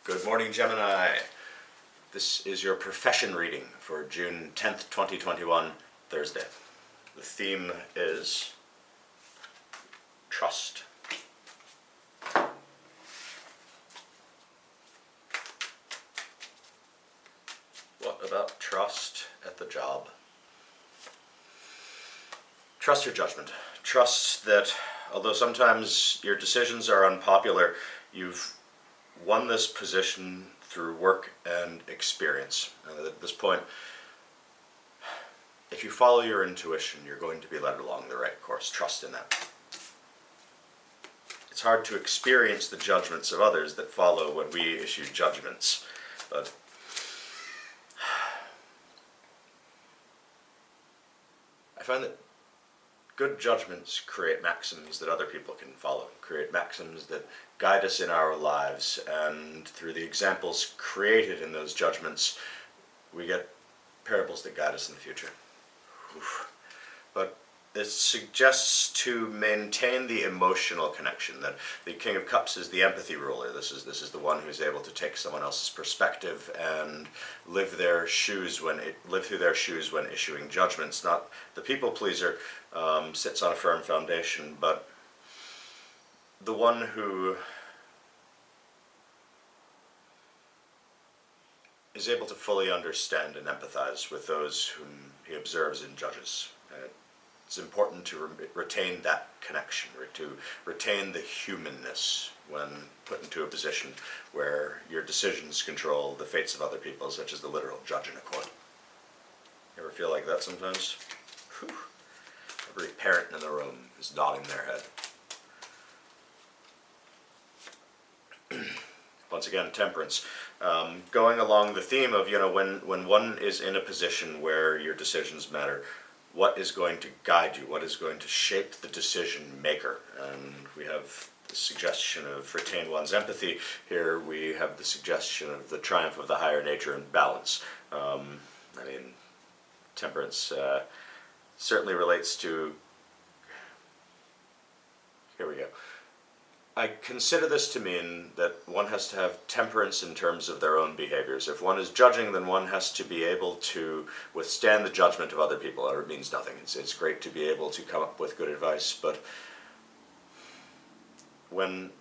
Good morning, Gemini. This is your profession reading for June 10th, 2021, Thursday. The theme is trust. What about trust at the job? Trust your judgment. Trust that although sometimes your decisions are unpopular, you've won this position through work and experience. And at this point, if you follow your intuition, you're going to be led along the right course. Trust in that. It's hard to experience the judgments of others that follow when we issue judgments, but I find that good judgments create maxims that other people can follow, create maxims that guide us in our lives, and through the examples created in those judgments, we get parables that guide us in the future. But it suggests to maintain the emotional connection, that the King of Cups is the empathy ruler. This is the one who's able to take someone else's perspective and live through their shoes when issuing judgments. Not the people pleaser, sits on a firm foundation, but the one who is able to fully understand and empathize with those whom he observes and judges. It's important to retain that connection, to retain the humanness when put into a position where your decisions control the fates of other people, such as the literal judge in a court. You ever feel like that sometimes? Whew. Every parent in the room is nodding their head. Once again, temperance. Going along the theme of, when one is in a position where your decisions matter, what is going to guide you? What is going to shape the decision maker? And we have the suggestion of retain one's empathy. Here we have the suggestion of the triumph of the higher nature and balance. Temperance certainly relates to... Here we go. I consider this to mean that one has to have temperance in terms of their own behaviors. If one is judging, then one has to be able to withstand the judgment of other people, or it means nothing. It's great to be able to come up with good advice, but when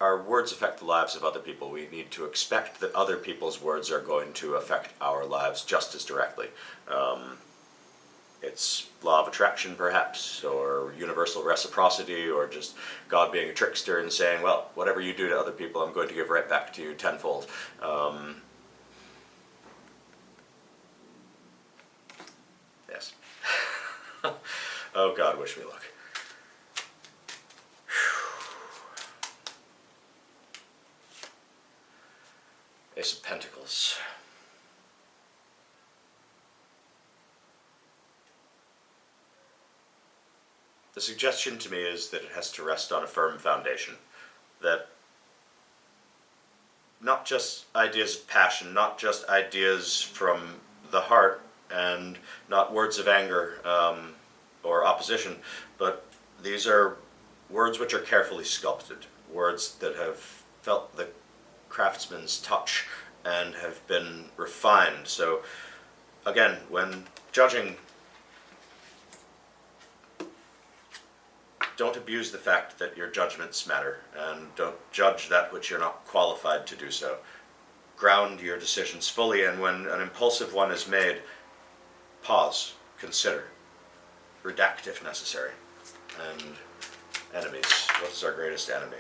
our words affect the lives of other people, we need to expect that other people's words are going to affect our lives just as directly. It's law of attraction, perhaps, or universal reciprocity, or just God being a trickster and saying, well, whatever you do to other people, I'm going to give right back to you tenfold. Yes. Oh, God, wish me luck. Ace of Pentacles. The suggestion to me is that it has to rest on a firm foundation, that not just ideas of passion, not just ideas from the heart, and not words of anger or opposition, but these are words which are carefully sculpted, words that have felt the craftsman's touch and have been refined. So again, when judging, don't abuse the fact that your judgments matter, and don't judge that which you're not qualified to do so. Ground your decisions fully, and when an impulsive one is made, pause, consider, redact if necessary. And enemies. What is our greatest enemy?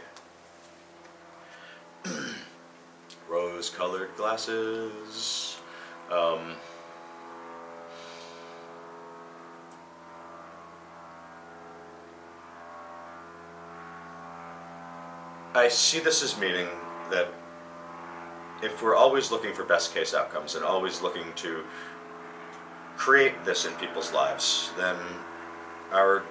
Rose-colored glasses. I see this as meaning that if we're always looking for best case outcomes and always looking to create this in people's lives, then our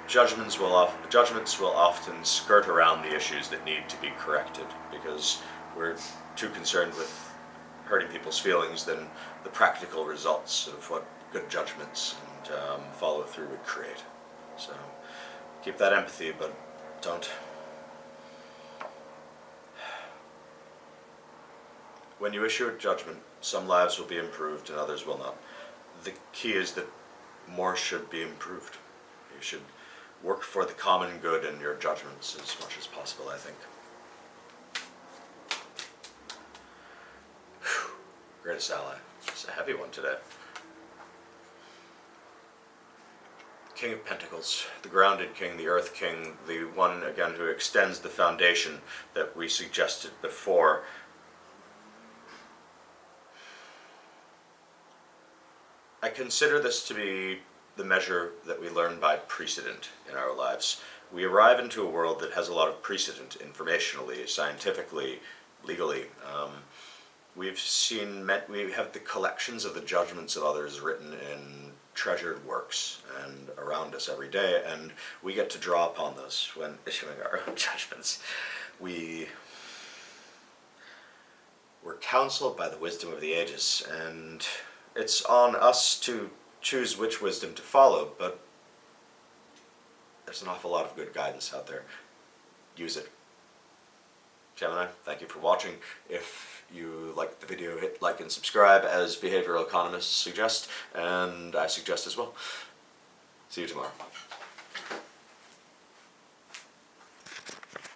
judgments will often skirt around the issues that need to be corrected, because we're too concerned with hurting people's feelings than the practical results of what good judgments and follow through would create. So keep that empathy, but don't when you issue a judgment, some lives will be improved and others will not. The key is that more should be improved. You should work for the common good in your judgments as much as possible, I think. Whew. Greatest ally. It's a heavy one today. King of Pentacles, the grounded king, the earth king, the one, again, who extends the foundation that we suggested before. I consider this to be the measure that we learn by precedent in our lives. We arrive into a world that has a lot of precedent, informationally, scientifically, legally. We have the collections of the judgments of others written in treasured works and around us every day, and we get to draw upon those when issuing our own judgments. We're counseled by the wisdom of the ages, and it's on us to choose which wisdom to follow, but there's an awful lot of good guidance out there. Use it. Gemini, thank you for watching. If you liked the video, hit like and subscribe, as behavioral economists suggest, and I suggest as well. See you tomorrow.